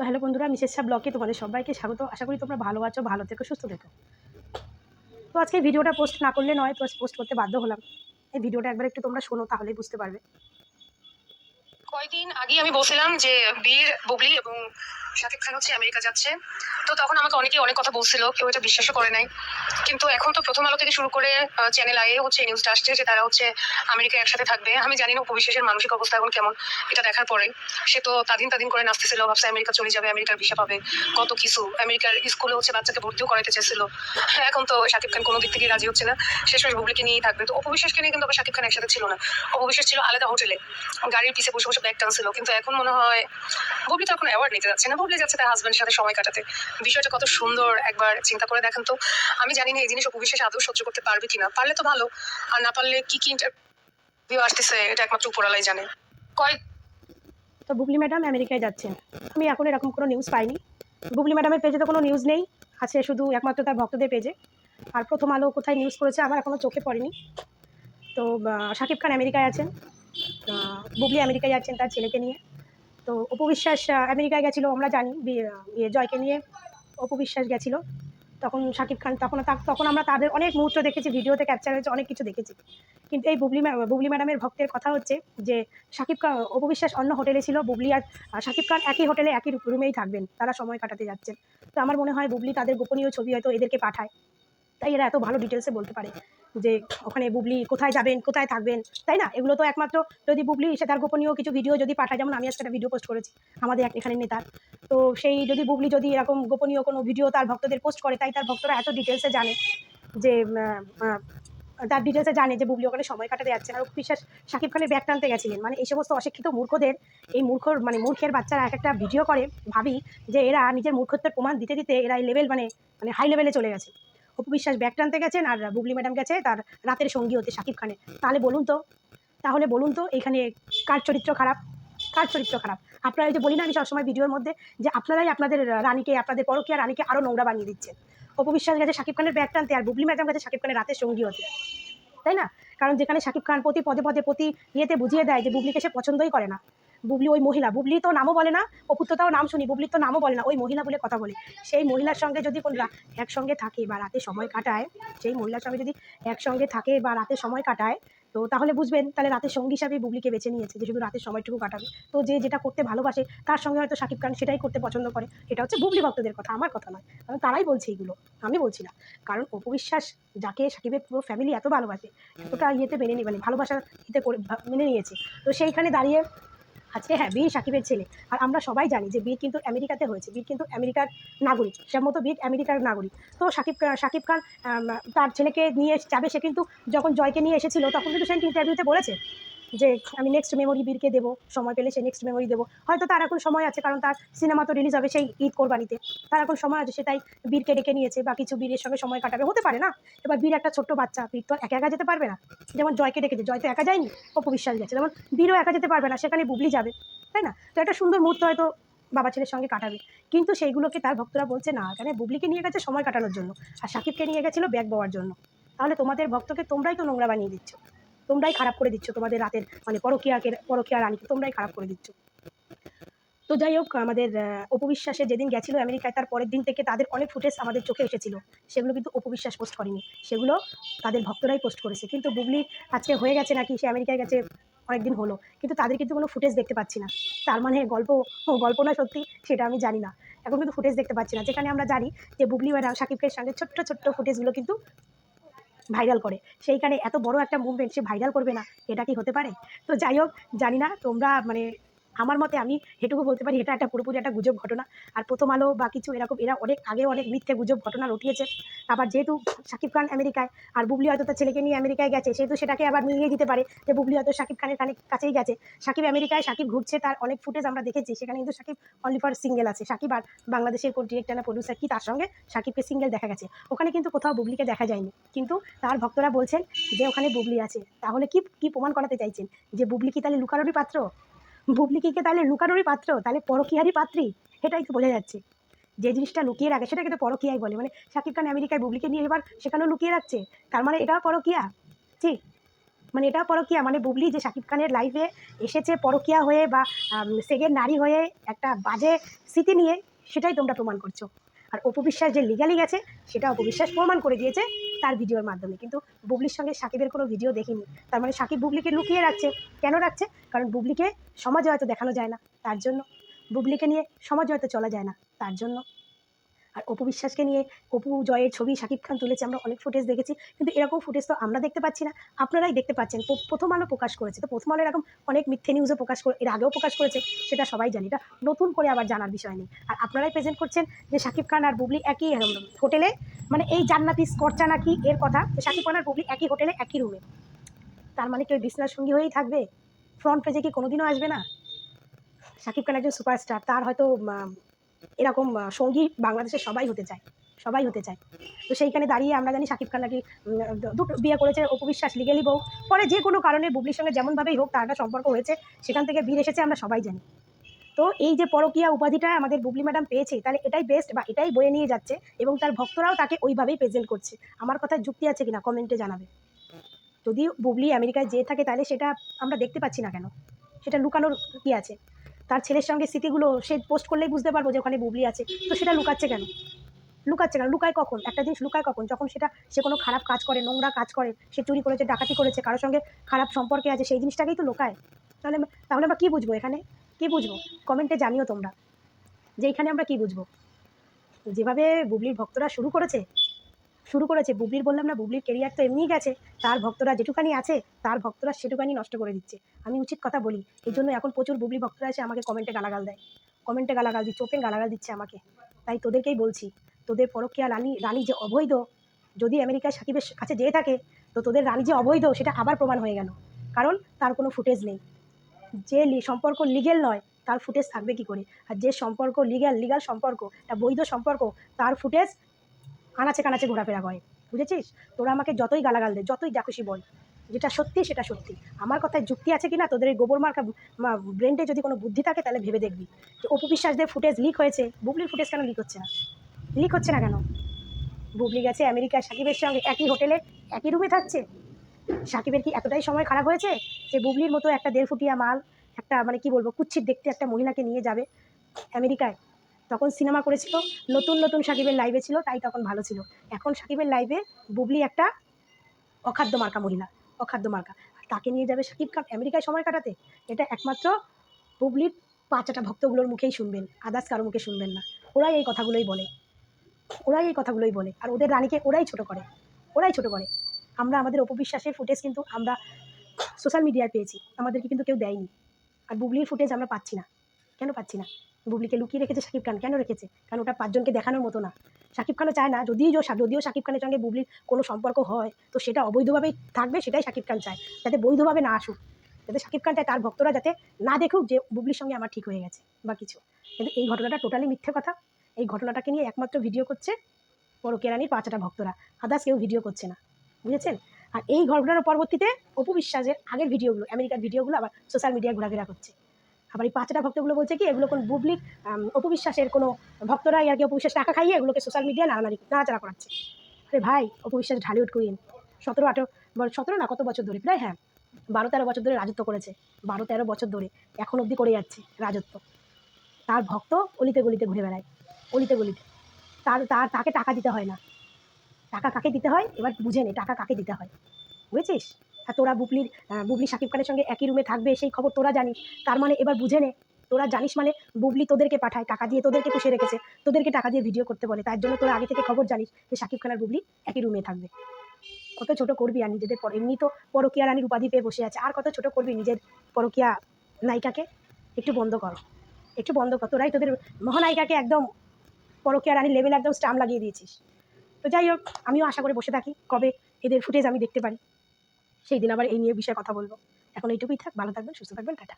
তো হ্যালো বন্ধুরা, মিসেস শাহ ব্লগে তোমাদের সবাইকে স্বাগত। আশা করি তোমরা ভালো আছো, ভালো থেকো, সুস্থ থেকো। তো আজকে ভিডিওটা পোস্ট না করলে নয়, পোস্ট করতে বাধ্য হলাম। এই ভিডিওটা একবার একটু তোমরা শোনো, তাহলেই বুঝতে পারবে। কয়েকদিন আগে আমি বলছিলাম যে বীর বুবলি এবং শাকিব খান হচ্ছে আমেরিকা যাচ্ছে। তো তখন আমাকে অনেকে অনেক কথা বলছিল, কেউ এটা বিশ্বাসও করে নাই। কিন্তু এখন তো প্রথম আলো থেকে শুরু করে চ্যানেল আয়ে হচ্ছে নিউজটা আসছে যে তারা হচ্ছে আমেরিকা একসাথে থাকবে। আমি জানি না উপবিশ্বাসের মানসিক অবস্থা এখন কেমন, এটা দেখার পরে। সে তো তাদিন তাদিন করে নাচতেছিল, ভাবছে আমেরিকা চলে যাবে, আমেরিকার ভিসা পাবে, কত কিছু। আমেরিকার স্কুলে হচ্ছে বাচ্চাকে ভর্তিও করাইতে চেয়েছিল। এখন তো শাকিব খান কোনো দিক থেকে রাজি হচ্ছে না, শেষমেশ বুবলিকে নিয়েই থাকবে। তো উপবিশ্বাসকে নিয়ে কিন্তু আবার শাকিব খান একসাথে ছিল না। উপবিশ্বাস ছিল আলাদা হোটেলে, গাড়ির পিছে বসে বসে ব্যাগ টানছিল। কিন্তু এখন মনে হয় বুবলি তো এখন অ্যাওয়ার্ড নিতে যাচ্ছে না, বুবলি যাচ্ছে তার হাজবেন্ডের সাথে সময় কাটাতে। বিষয়টা কত সুন্দর একবার চিন্তা করে দেখেন তো। আমি জানি না এই জিনিস উপবিশ্বাস আদৌ সহ্য করতে পারবে কিনা, পারলে তো ভালো, আর না পারলে কি কি ইন্টারভিউ আসতেছে এটা একমাত্র উপরালাই জানে। কয়েক তো বুবলি ম্যাডাম আমেরিকায় যাচ্ছেন, আমি এখন এরকম কোনো নিউজ পাইনি। বুবলি ম্যাডামের পেজে তো কোনো নিউজ নেই, আছে শুধু একমাত্র তার ভক্তদের পেজে। আর প্রথম আলো কোথায় নিউজ করেছে আমার এখনও চোখে পড়েনি। তো শাকিব খান আমেরিকায় আছেন, বুবলি আমেরিকায় যাচ্ছেন তার ছেলেকে নিয়ে। তো অপবিশ্বাস আমেরিকায় গেছিলো, আমরা জানি জয়কে নিয়ে অপবিশ্বাস গেছিলো। তখন শাকিব খান তখন আমরা তাদের অনেক মুহূর্ত দেখেছি, ভিডিওতে ক্যাপচার হয়েছে, অনেক কিছু দেখেছি। কিন্তু এই বুবলি ম্যাডামের ভক্তের কথা হচ্ছে যে অপবিশ্বাস অন্য হোটেলে ছিল, বুবলি আর শাকিব খান একই হোটেলে একই রুমেই থাকবেন, তারা সময় কাটাতে যাচ্ছেন। তো আমার মনে হয় বুবলি তাদের গোপনীয় ছবি হয়তো এদেরকে পাঠায়, তাই এরা এত ভালো ডিটেলসে বলতে পারে যে ওখানে বুবলি কোথায় যাবেন, কোথায় থাকবেন, তাই না? এগুলো তো একমাত্র যদি বুবলি সে তার গোপনীয় কিছু ভিডিও যদি পাঠায়, যেমন আমি আজকে একটা ভিডিও পোস্ট করেছি আমাদের এখানে নেতার। তো সেই যদি বুবলি যদি এরকম গোপনীয় কোনো ভিডিও তার ভক্তদের পোস্ট করে, তাই তার ভক্তরা এত ডিটেলসে জানে যে তার ডিটেলসে জানে যে বুবলি ওখানে সময় কাটাতে যাচ্ছে। আর বিশ্বাস শাকিব খানের ব্যাগ টানতে গেছিলেন, মানে এই সমস্ত অশিক্ষিত মূর্খদের, এই মূর্খের বাচ্চারা এক একটা ভিডিও করে, ভাবি যে এরা নিজের মূর্খত্বের প্রমাণ দিতে দিতে এরা এই লেভেল মানে হাই লেভেলে চলে গেছে। অপবিশ্বাস ব্যাগ টানতে গেছেন আর বুবলি ম্যাডাম গেছে তার রাতের সঙ্গী হতে শাকিব খানের। তাহলে বলুন তো এখানে কার চরিত্র খারাপ, কার চরিত্র খারাপ? আপনারা এই যে বলি না আমি সবসময় ভিডিওর মধ্যে, যে আপনারাই আপনাদের রানীকে, আপনাদের পরকীয়া রানীকে আরও নোংরা বানিয়ে দিচ্ছেন। অপবিশ্বাস গেছে শাকিব খানের ব্যাগ টানতে আর বুবলি ম্যাডাম গেছে শাকিব খানের রাতের সঙ্গী হতে, তাই না? কারণ যেখানে শাকিব খান প্রতি পদে পদে প্রতি ইয়েতে বুঝিয়ে দেয় যে বুবলিকে সে পছন্দই করে না। বুবলি ওই মহিলা, বুবলি তো নামও বলে না, অপুত্রতাও নাম শুনি, বুবলির তো নামও বলে না, ওই মহিলা বলে কথা বলে। সেই মহিলার সঙ্গে যদি একসঙ্গে থাকে বা রাতে সময় কাটায়, সেই মহিলার সঙ্গে যদি একসঙ্গে থাকে বা রাতে সময় কাটায়, তো তাহলে বুঝবেন তাহলে রাতের সঙ্গী হিসাবে বুবলিকে বেছে নিয়েছে, যে শুধু রাতের সময়টুকু কাটাবে। তো যে যেটা করতে ভালোবাসে তার সঙ্গে হয়তো শাকিব খান সেটাই করতে পছন্দ করে। এটা হচ্ছে বুবলি ভক্তদের কথা, আমার কথা নয়, কারণ তারাই বলছে এগুলো, আমি বলছি না। কারণ অপবিশ্বাস যাকে শাকিবের পুরো ফ্যামিলি এত ভালোবাসে, এতটা ইয়েতে মেনে নিয়ে, মানে ভালোবাসার ইতে করে মেনে নিয়েছে, তো সেইখানে দাঁড়িয়ে আজকে হ্যাঁ বীর শাকিবের ছেলে। আর আমরা সবাই জানি যে বীর কিন্তু আমেরিকাতে হয়েছে, বীর কিন্তু আমেরিকার নাগরিক, সে মতো বীর আমেরিকার নাগরিক। তো শাকিব খান তার ছেলেকে নিয়ে যাবে, সে কিন্তু যখন জয়কে নিয়ে এসেছিল তখন কিন্তু সে ইন্টারভিউতে বলেছে যে আমি নেক্সট মেমোরি বীরকে দেবো, সময় পেলে সে নেক্সট মেমোরি দেবো। হয়তো তার এখন সময় আছে, কারণ তার সিনেমা তো রিলিজ হবে সেই ঈদ কোরবানিতে, তার এখন সময় আছে, সে তাই বীরকে ডেকে নিয়েছে বা কিছু বীরের সঙ্গে সময় কাটাবে, হতে পারে না? এবার বীর একটা ছোট্ট বাচ্চা, বীর তো একা একা যেতে পারবে না। যেমন জয়কে ডেকেছে, জয় তো একা যায়নি, অপবিশ্বাস গেছে, যেমন বীরও একা যেতে পারবে না, সেখানে বুবলি যাবে, তাই না? তো একটা সুন্দর মুহূর্ত হয়তো বাবা ছেলের সঙ্গে কাটাবে। কিন্তু সেইগুলোকে তার ভক্তরা বলছে না, এখানে বুবলিকে নিয়ে গেছে সময় কাটানোর জন্য, আর শাকিবকে নিয়ে গেছিল ব্যাগ বওয়ার জন্য। তাহলে তোমাদের ভক্তকে তোমরাই তো নোংরা বানিয়ে দিচ্ছ, তোমরাই খারাপ করে দিচ্ছ, তোমাদের রাতের মানে পরকীয়া রানীকে তোমরাই খারাপ করে দিচ্ছ। তো যাই হোক, আমাদের অপবিশ্বাসে যেদিন গেছিল আমেরিকায়, তার পরের দিন থেকে তাদের অনেক ফুটেজ আমাদের চোখে এসেছিল, সেগুলো কিন্তু অপবিশ্বাস পোস্ট করেনি, সেগুলো তাদের ভক্তরাই পোস্ট করেছে। কিন্তু বুবলি আজকে হয়ে গেছে নাকি, সে আমেরিকায় গেছে অনেকদিন হলো, কিন্তু তাদের কিন্তু কোনো ফুটেজ দেখতে পাচ্ছি না। তার মানে গল্প না সত্যি সেটা আমি জানি না, এখন কিন্তু ফুটেজ দেখতে পাচ্ছি না। যেখানে আমরা জানি যে বুবলি ম্যাডাম শাকিবের সঙ্গে ছোট্ট ছোট্ট ফুটেজগুলো কিন্তু ভাইরাল করে, সেইখানে এত বড় একটা মুভমেন্ট সে ভাইরাল করবে না, এটা কি হতে পারে? তো যাই হোক, জানি না, তোমরা মানে আমার মতে আমি এটুকু বলতে পারি, এটা একটা পুরোপুরি একটা গুজব ঘটনা। আর প্রথম আলো বা কিছু এরকম এরা অনেক আগে অনেক মিথ্যে গুজব ঘটনা রটিয়েছে। আবার যেহেতু শাকিব খান আমেরিকায় আর বুবলি হয়তো তার ছেলেকে নিয়ে আমেরিকায় গেছে, সেহেতু সেটাকে আবার মিলিয়ে দিতে পারে যে বুবলি হয়তো শাকিব খানের কাছেই গেছে। শাকিব আমেরিকায়, শাকিব ঘুরছে, তার অনেক ফুটেজ আমরা দেখেছি, সেখানে কিন্তু শাকিব অনলি ফর সিঙ্গেল আছে। শাকিব আর বাংলাদেশের কোন ডিরেক্টর না প্রডিউসার কি, তার সঙ্গে শাকিবকে সিঙ্গেল দেখা গেছে, ওখানে কিন্তু কোথাও বুবলিকে দেখা যায়নি। কিন্তু তার ভক্তরা বলছেন যে ওখানে বুবলি আছে। তাহলে কি কি প্রমাণ করাতে চাইছেন? যে বুবলি কি তাহলে লুকানোরই পাত্র? বুবলি কি তাহলে লুকানোরই পাত্র, তাহলে পরকীয়ারই পাত্রী? এটাই তো বোঝা যাচ্ছে। যে জিনিসটা লুকিয়ে রাখে সেটাকে তো পরকীয়াই বলে। মানে শাকিব খান আমেরিকায় বুবলিকে নিয়ে এবার সেখানেও লুকিয়ে রাখছে, তার মানে এটাও পরকীয়া? জি। মানে এটা পরকীয়া, মানে বুবলি যে শাকিব খানের লাইফে এসেছে পরকীয়া হয়ে বা সেকেন্ড নারী হয়ে একটা বাজে স্মৃতি নিয়ে, সেটাই তোমরা প্রমাণ করছো। আর অপু বিশ্বাস যে লিগালি গেছে সেটা অপু বিশ্বাস প্রমাণ করে দিয়েছে তার ভিডিওর মাধ্যমে। কিন্তু বুবলির সঙ্গে সাকিবের কোনো ভিডিও দেখিনি, তার মানে সাকিব বুবলিকে লুকিয়ে রাখছে। কেন রাখছে? কারণ বুবলিকে সমাজে হয়তো দেখানো যায় না, তার জন্য। বুবলিকে নিয়ে সমাজে হয়তো চলা যায় না, তার জন্য। আর অপু বিশ্বাসকে নিয়ে অপু জয়ের ছবি শাকিব খান তুলেছে, আমরা অনেক ফুটেজ দেখেছি, কিন্তু এরকম ফুটেজ তো আমরা দেখতে পাচ্ছি না, আপনারাই দেখতে পাচ্ছেন। প্রথম আলো প্রকাশ করেছে, তো প্রথম আলো এরকম অনেক মিথ্যে নিউজও প্রকাশ করে, এর আগেও প্রকাশ করেছে, সেটা সবাই জানি, এটা নতুন করে আবার জানার বিষয় নেই। আর আপনারাই প্রেজেন্ট করছেন যে শাকিব খান আর বুবলি একই হোটেলে, মানে এই জান্নাতি স্কর্চা নাকি এর কথা, যে শাকিব খান আর বুবলি একই হোটেলে একই রুমে। তার মানে কেউ বিছনার সঙ্গী হয়েই থাকবে? ফ্রন্ট পেজে কি কোনোদিনও আসবে না? শাকিব খান একজন সুপারস্টার, তার হয়তো এরকম সঙ্গী বাংলাদেশের সবাই হতে চায়, সবাই হতে চায়। তো সেইখানে দাঁড়িয়ে আমরা জানি শাকিব খান নাকি দুটো বিয়ে করেছে, অপু বিশ্বাস লিগেলি বউ। পরে যে কোনো কারণে বুবলির সঙ্গে যেমনভাবেই হোক তার একটা সম্পর্ক হয়েছে, সেখান থেকে বীর এসেছে, আমরা সবাই জানি। তো এই যে পরকীয়া উপাধিটা আমাদের বুবলি ম্যাডাম পেয়েছে, তাহলে এটাই বেস্ট বা এটাই বয়ে নিয়ে যাচ্ছে, এবং তার ভক্তরাও তাকে ওইভাবেই প্রেজেন্ট করছে। আমার কথায় যুক্তি আছে কিনা কমেন্টে জানাবে। যদি বুবলি আমেরিকায় যেয়ে থাকে তাহলে সেটা আমরা দেখতে পাচ্ছি না কেন? সেটা লুকানোর কি আছে? তার ছেলের সঙ্গে স্মৃতিগুলো সে পোস্ট করলেই বুঝতে পারবো যে ওখানে বুবলি আছে, তো সেটা লুকাচ্ছে কেন? লুকাচ্ছে কেন? লুকায় কখন? একটা জিনিস লুকায় কখন? যখন সেটা সে কোনো খারাপ কাজ করে, নোংরা কাজ করে, সে চুরি করেছে, ডাকাতি করেছে, কারোর সঙ্গে খারাপ সম্পর্কে আছে, সেই জিনিসটাকেই তো লুকায়। তাহলে তাহলে আমরা কী বুঝবো এখানে? কী বুঝবো? কমেন্টে জানিও তোমরা যে এখানে আমরা কী বুঝবো। যেভাবে বুবলির ভক্তরা শুরু করেছে, বুবলির বললাম না, বুবলির কেরিয়ার তো এমনিই গেছে, তার ভক্তরা যেটুকানি আছে তার ভক্তরা সেটুকানি নষ্ট করে দিচ্ছে। আমি উচিত কথা বলি, এই জন্য এখন প্রচুর বুবলি ভক্তরা এসে আমাকে কমেন্টে গালাগাল দেয়, কমেন্টে গালাগাল দিচ্ছে, ওপেন গালাগাল দিচ্ছে আমাকে। তাই তোদেরকেই বলছি, তোদের পরকীয়া রানী যে অবৈধ, যদি আমেরিকায় সাকিবের কাছে যেয়ে থাকে, তো তোদের রানী যে অবৈধ সেটা আবার প্রমাণ হয়ে গেল। কারণ তার কোনো ফুটেজ নেই। যে সম্পর্ক লিগেল নয় তার ফুটেজ থাকবে কি করে? আর যে সম্পর্ক লিগাল সম্পর্ক, একটা বৈধ সম্পর্ক, তার ফুটেজ আনাচে কানাচে ঘোরাফেরা করে। বুঝেছিস? তোরা আমাকে যতই গালাগাল দে, যতই যা খুশি বল, যেটা সত্যি সেটা সত্যি। আমার কথায় যুক্তি আছে কিনা, তোদের এই গোবর মার্কা ব্রেনটে যদি কোনো বুদ্ধি থাকে তাহলে ভেবে দেখবি যে অপু বিশ্বাসদের ফুটেজ লিক হয়েছে, বুবলির ফুটেজ কেন লিক হচ্ছে না? লিক হচ্ছে না কেন? বুবলি গেছে আমেরিকায় সাকিবের সঙ্গে একই হোটেলে একই রুমে থাকছে। সাকিবের কি এতটাই সময় খারাপ হয়েছে যে বুবলির মতো একটা দেড়ফুটিয়া মাল, একটা মানে কি বলবো, কুচ্ছিত দেখতে একটা মহিলাকে নিয়ে যাবে আমেরিকায়? তখন সিনেমা করেছিল, নতুন নতুন সাকিবের লাইভে ছিল, তাই তখন ভালো ছিল। এখন সাকিবের লাইভে বুবলি একটা অখাদ্য মার্কা মহিলা, অখাদ্য মার্কা। আর তাকে নিয়ে যাবে সাকিব খান আমেরিকায় সময় কাটাতে? এটা একমাত্র বুবলির পাঁচাটা ভক্তগুলোর মুখেই শুনবেন, আদার্স কারো মুখে শুনবেন না। ওরাই এই কথাগুলোই বলে, ওরাই এই কথাগুলোই বলে, আর ওদের রানীকে ওরাই ছোট করে, ওরাই ছোট করে। আমরা আমাদের অপু বিশ্বাসের ফুটেজ কিন্তু আমরা সোশ্যাল মিডিয়ায় পেয়েছি, আমাদেরকে কিন্তু কেউ দেয়নি। আর বুবলির ফুটেজ আমরা পাচ্ছি না। কেন পাচ্ছি না? বুবলিকে লুকিয়ে রেখেছে শাকিব খান, কেন রেখেছে? কারণ ওটা পাঁচজনকে দেখানোর মতো না। শাকিব খানও চায় না, যদিও শাকিব খানের সঙ্গে বুবলির কোনো সম্পর্ক হয়, তো সেটা অবৈধভাবেই থাকবে, সেটাই শাকিব খান চায়, যাতে বৈধভাবে না আসুক। যাতে শাকিব খান চায় তার ভক্তরা যাতে না দেখুক যে বুবলির সঙ্গে আমার ঠিক হয়ে গেছে বা কিছু। কিন্তু এই ঘটনাটা টোটালি মিথ্যে কথা। এই ঘটনাটাকে নিয়ে একমাত্র ভিডিও করছে পরকীয়া রানীর পাঁচটা ভক্তরা, আদার্স কেউ ভিডিও করছে না। বুঝেছেন? আর এই ঘটনার পরবর্তীতে অপু বিশ্বাসের আগের ভিডিওগুলো, আমেরিকার ভিডিওগুলো আবার সোশ্যাল মিডিয়ায় ঘোরাফেরা করছে। আবার এই পাঁচটা ভক্তগুলো বলছে কি এগুলো কোনো বুবলির অপু বিশ্বাসের কোনো ভক্তরাই আর কি অপু বিশ্বাস টাকা খাইয়ে এগুলোকে সোশ্যাল মিডিয়ায় নাড়াচাড়া করাচ্ছে। আরে ভাই, অপু বিশ্বাস ঢালিউড কুইন, 17 না কত বছর ধরে, প্রায় 12-13 বছর ধরে রাজত্ব করেছে, 12-13 বছর ধরে এখন অবধি করে যাচ্ছে রাজত্ব। তার ভক্ত অলিতে গলিতে ঘুরে বেড়ায়, অলিতে গলিতে। তাকে টাকা দিতে হয় না। টাকা কাকে দিতে হয় এবার বুঝে নে, টাকা কাকে দিতে হয়। বুঝেছিস? আর তোরা বুবলি শাকিব খানের সঙ্গে একই রুমে থাকবে সেই খবর তোরা জানিস, তার মানে এবার বুঝে নে, তোরা জানিস মানে বুবলি তোদেরকে পাঠায় টাকা দিয়ে, তোদেরকে পুষিয়ে রেখেছে, তোদেরকে টাকা দিয়ে ভিডিও করতে বলে, তার জন্য তোরা আগে থেকে খবর জানিস যে শাকিব খান আর বুবলি একই রুমে থাকবে। কত ছোট করবি আর নিজেদের এমনি তো পরকীয়া রানীর উপাধি পেয়ে বসে আছে, আর কত ছোট করবি নিজের পরকীয়া নায়িকাকে? একটু বন্ধ কর, একটু বন্ধ কর। তোরাই তোদের মহানায়িকাকে একদম পরকীয়া রানীর লেভেলে একদম স্টাম্প লাগিয়ে দিয়েছিস। তো যাই হোক, আমিও আশা করে বসে থাকি কবে এদের ফুটেজ আমি দেখতে পারি, সেই দিন আবার এই নিয়ে বিষয়ে কথা বলবো। এখন এইটুকুই থাক, ভালো থাকবেন, সুস্থ থাকবেন, টাটা।